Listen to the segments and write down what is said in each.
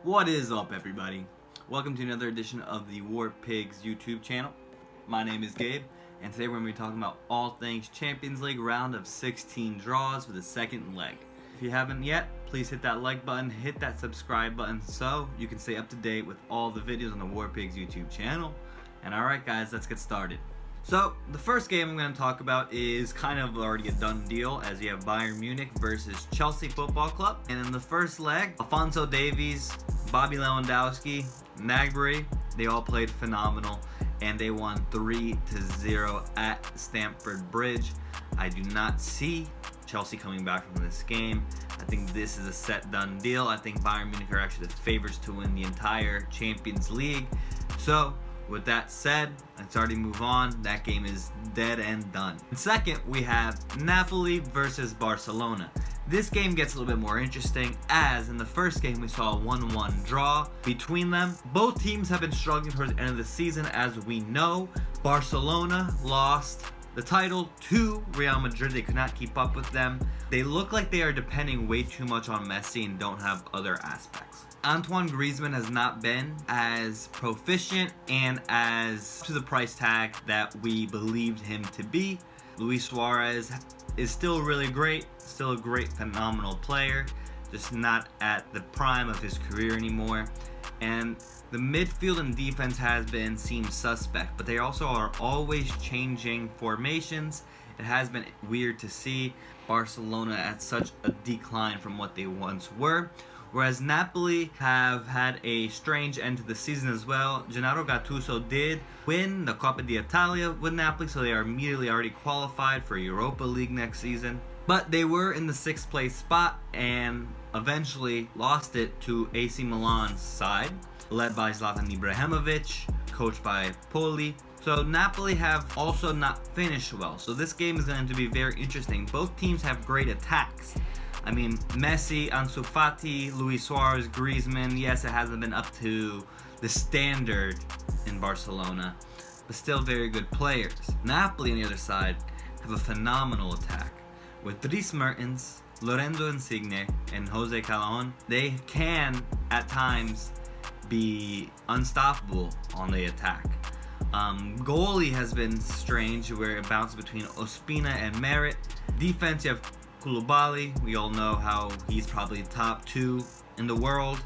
What is up, everybody? Welcome to another edition of the War Pigs YouTube channel. My name is Gabe, and today we're going to be talking about all things Champions League round of 16 draws for the second leg. If you haven't yet, please hit that like button, hit that subscribe button so you can stay up to date with all the videos on the War Pigs YouTube channel. And alright guys, let's get started. So, the first game I'm going to talk about is kind of already a done deal, as you have Bayern Munich versus Chelsea Football Club. And in the first leg, Alphonso Davies, Bobby Lewandowski, Gnabry, they all played phenomenal, and they won 3-0 at Stamford Bridge. I do not see Chelsea coming back from this game. I think this is a set done deal. I think Bayern Munich are actually the favorites to win the entire Champions League. So, with that said, let's already move on. That game is dead and done. And second, we have Napoli versus Barcelona. This game gets a little bit more interesting, as in the first game we saw a 1-1 draw between them. Both teams have been struggling towards the end of the season, as we know. Barcelona lost the title to Real Madrid. They could not keep up with them. They look like they are depending way too much on Messi and don't have other aspects. Antoine Griezmann has not been as proficient and as to the price tag that we believed him to be. Luis Suarez is still really great, still a great, phenomenal player, just not at the prime of his career anymore. And the midfield and defense seems suspect, but they also are always changing formations. It has been weird to see Barcelona at such a decline from what they once were. Whereas Napoli have had a strange end to the season as well. Gennaro Gattuso did win the Coppa d'Italia with Napoli, so they are immediately already qualified for Europa League next season. But they were in the 6th place spot and eventually lost it to AC Milan's side, led by Zlatan Ibrahimovic, coached by Poli. So Napoli have also not finished well. So this game is going to be very interesting. Both teams have great attacks. I mean, Messi, Ansu Fati, Luis Suarez, Griezmann, yes, it hasn't been up to the standard in Barcelona, but still very good players. Napoli, on the other side, have a phenomenal attack. With Dries Mertens, Lorenzo Insigne, and Jose Callejon, they can, at times, be unstoppable on the attack. Goalie has been strange, where it bounces between Ospina and Merit. Defense, you have Koulibaly. We all know how he's probably top 2 in the world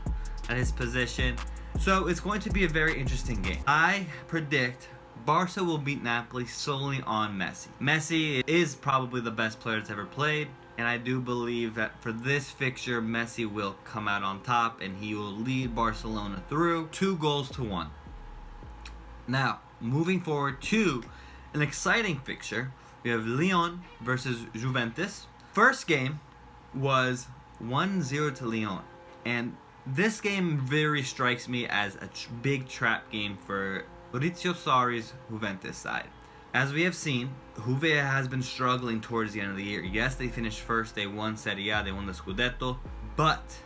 at his position. So it's going to be a very interesting game. I predict Barca will beat Napoli solely on Messi. Messi is probably the best player that's ever played, and I do believe that for this fixture, Messi will come out on top and he will lead Barcelona through 2-1. Now, moving forward to an exciting fixture, we have Lyon versus Juventus. First game was 1-0 to Lyon, and this game very strikes me as a big trap game for Maurizio Sarri's Juventus side. As we have seen, Juve has been struggling towards the end of the year. Yes, they finished first, they won Serie A, they won the Scudetto, but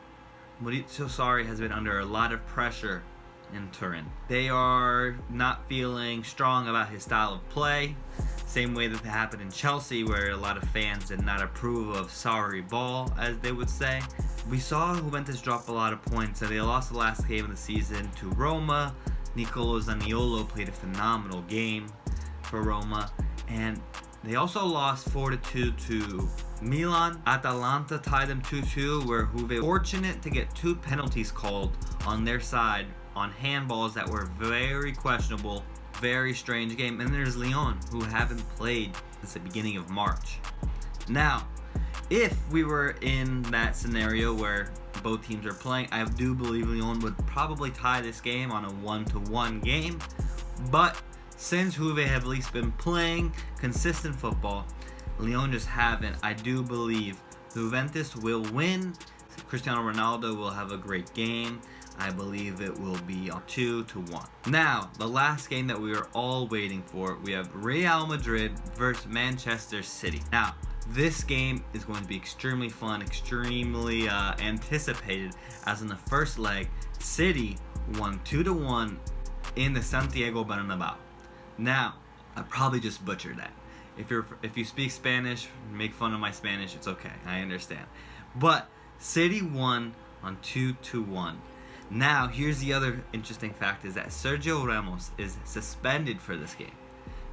Maurizio Sarri has been under a lot of pressure in Turin. They are not feeling strong about his style of play. Same way that happened in Chelsea, where a lot of fans did not approve of Sarri ball, as they would say. We saw Juventus drop a lot of points, and they lost the last game of the season to Roma. Nicolo Zaniolo played a phenomenal game for Roma, and they also lost 4-2 to Milan. Atalanta tied them 2-2, where Juve fortunate to get 2 penalties called on their side on handballs that were very questionable. Very strange game. And there's Lyon, who haven't played since the beginning of March. Now, if we were in that scenario where both teams are playing, I do believe Lyon would probably tie this game on a 1-1 game. But since Juve have at least been playing consistent football, Lyon just haven't. I do believe Juventus will win. Cristiano Ronaldo will have a great game. I believe it will be 2-1. Now, the last game that we are all waiting for, we have Real Madrid versus Manchester City. Now, this game is going to be extremely fun, extremely anticipated, as in the first leg, City won 2-1 in the Santiago Bernabeu. Now, I probably just butchered that. If you speak Spanish, make fun of my Spanish, it's okay. I understand. But City won on 2-1. Now, here's the other interesting fact is that Sergio Ramos is suspended for this game.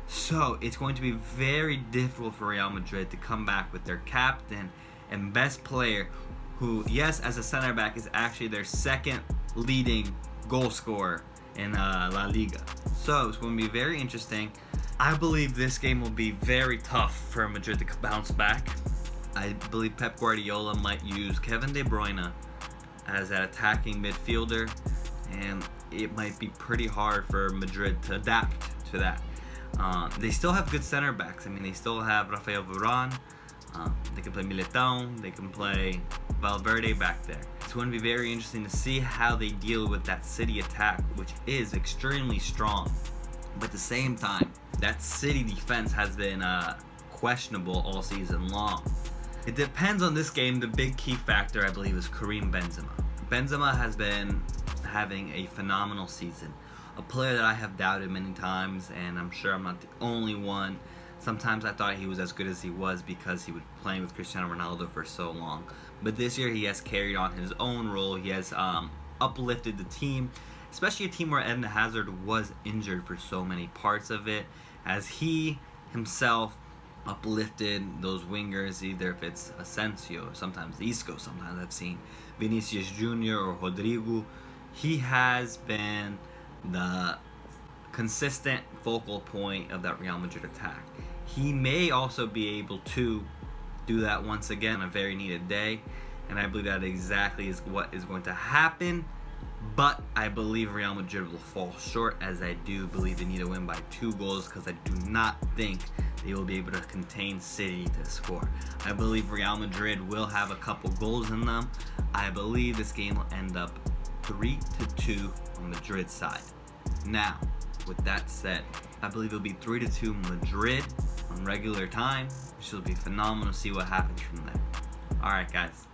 So, it's going to be very difficult for Real Madrid to come back with their captain and best player, who, yes, as a center back, is actually their second leading goal scorer in La Liga. So, it's going to be very interesting. I believe this game will be very tough for Madrid to bounce back. I believe Pep Guardiola might use Kevin De Bruyne as an attacking midfielder, and it might be pretty hard for Madrid to adapt to that. They still have good center backs. I mean, they still have Rafael Varane. They can play Militão. They can play Valverde back there. It's going to be very interesting to see how they deal with that City attack, which is extremely strong. But at the same time, that City defense has been questionable all season long. It depends on this game. The big key factor, I believe, is Karim Benzema. Benzema has been having a phenomenal season. A player that I have doubted many times, and I'm sure I'm not the only one. Sometimes I thought he was as good as he was because he was playing with Cristiano Ronaldo for so long. But this year he has carried on his own role. He has uplifted the team, especially a team where Eden Hazard was injured for so many parts of it, as he himself uplifted those wingers, either if it's Asensio or sometimes Isco, sometimes I've seen Vinicius Jr. or Rodrigo. He has been the consistent focal point of that Real Madrid attack. He may also be able to do that once again on a very needed day, and I believe that exactly is what is going to happen. But I believe Real Madrid will fall short, as I do believe they need to win by 2 goals, because I do not think they will be able to contain City to score. I believe Real Madrid will have a couple goals in them. I believe this game will end up 3-2 on Madrid's side. Now, with that said, I believe it'll be 3-2 Madrid on regular time, which will be phenomenal to see what happens from there. Alright guys,